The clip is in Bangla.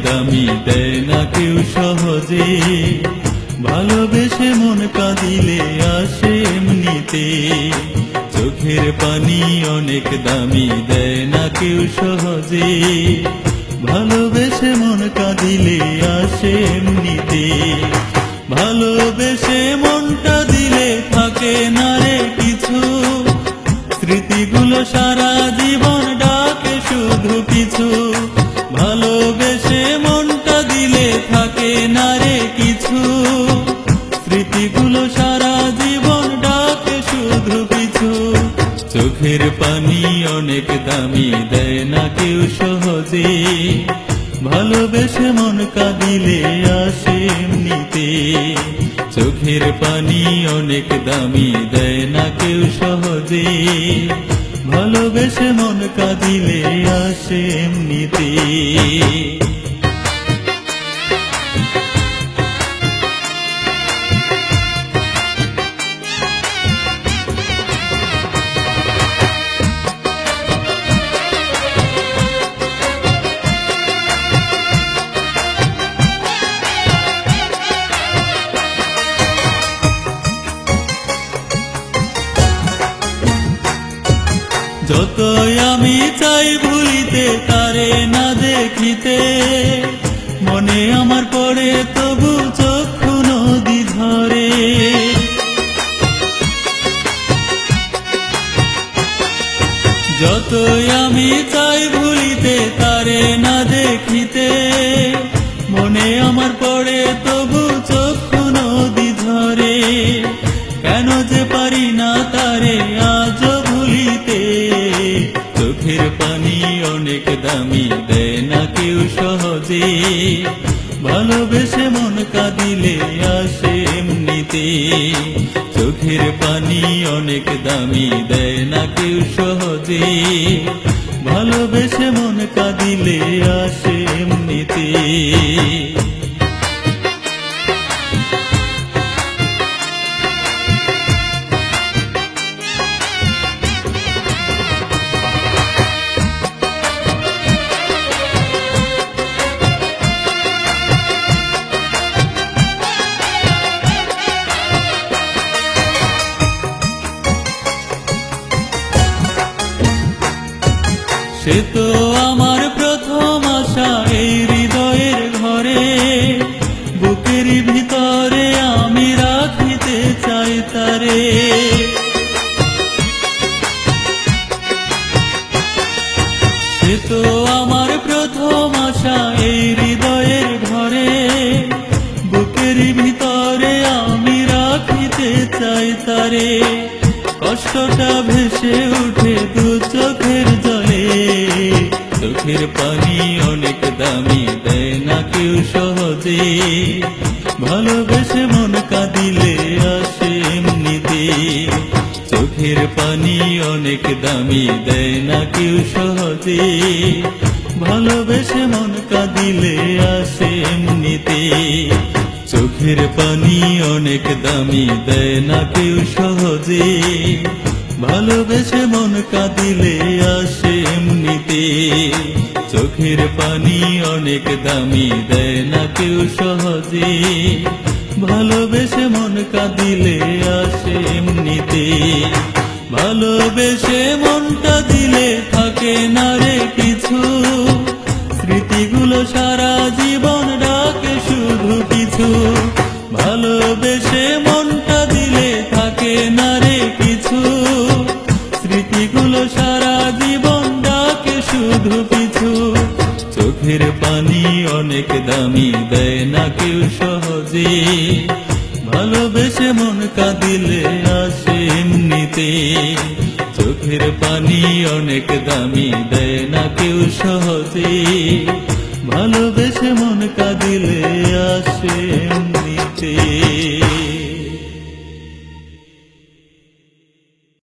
দামি দেয় না কেউ সহজে, ভালোবেসে মন কাঁদিলে আসে এমনিতে। চোখের পানি অনেক দামি দেয় না কেউ সহজে, ভালোবেসে মন কাঁদিলে আসে এমনিতে। ভালোবেসে মনটা দিলে থাকে না রে কিছু, স্মৃতিগুলো সারা জীবন ডাকে শুধু পিছু। ভালোবেসে মনটা দিলে থাকে না রে কিছু, স্মৃতিগুলো সারা জীবন ডাকে শুধু পিছু। চোখের পানি অনেক দামি দেয় না কেউ সহজে, ভালোবেসে মন কাঁদিলে আসে এমনিতে। চোখের পানি অনেক দামি দেয় না কেউ সহজে, ভালোবেসে মন কাঁদিলে আসে এমনিতে। যতই আমি চাই ভুলিতে তারে না দেখিতে, মনে আমার পড়ে তবু চক্ষু নদী ঝরে। যতই আমি চাই ভুলিতে তারে না দেখিতে, মনে আমার পড়ে তবু চক্ষু নদী ঝরে। কেন যে পারি না তারে আজ ভুলিতে, চোখের পানি অনেক দামি দেয় না কেউ সহজে, ভালোবেসে মন কাঁদিলে আসে এমনিতে। চোখের পানি অনেক দামি দেয় না কেউ সহজে, ভালোবেসে মন কাঁদিলে আসে এমনিতে। সে তো আমার প্রথম আশা এই হৃদয়ের ঘরে, বুকের ভিতরে আমি রাখিতে চাই তারে। সে তো আমার প্রথম আশা এই হৃদয়ের ঘরে, বুকের ভিতরে আমি রাখিতে চাই তারে। কষ্টটা ভেসে উঠে দু চোখের জলে, চোখের পানি অনেক দামি দেয় না কেউ সহজে, ভালোবেসে মন কাঁদিলে আসে এমনিতে। চোখের পানি অনেক দামি দেয় না কেউ সহজে, ভালোবেসে মন কাঁদিলে আসে এমনিতে। চোখের পানি অনেক দামি দেয় না কেউ সহজে, ভালোবেসে মন কাঁদিলে আসে এমনিতে। চোখের পানি অনেক দামি দেয় না কেউ সহজে, ভালোবেসে মন কাঁদিলে আসে এমনিতে। ভালোবেসে মনটা দিলে থাকে না রে কিছু, স্মৃতিগুলো সারা জীবন ডাকে শুধু পিছু। ভালোবেসে মনটা দিলে থাকে না রে কিছু, স্মৃতিগুলো সারা জীবন ডাকে শুধু পিছু। চোখের পানি অনেক দামি দেয় না কেউ সহজে, ভালোবেসে মন কাঁদিলে আসে এমনিতে। চোখের পানি অনেক দামি দেয় না কেউ সহজে, ভালোবেসে মন কাঁদিলে আসে এমনিতে।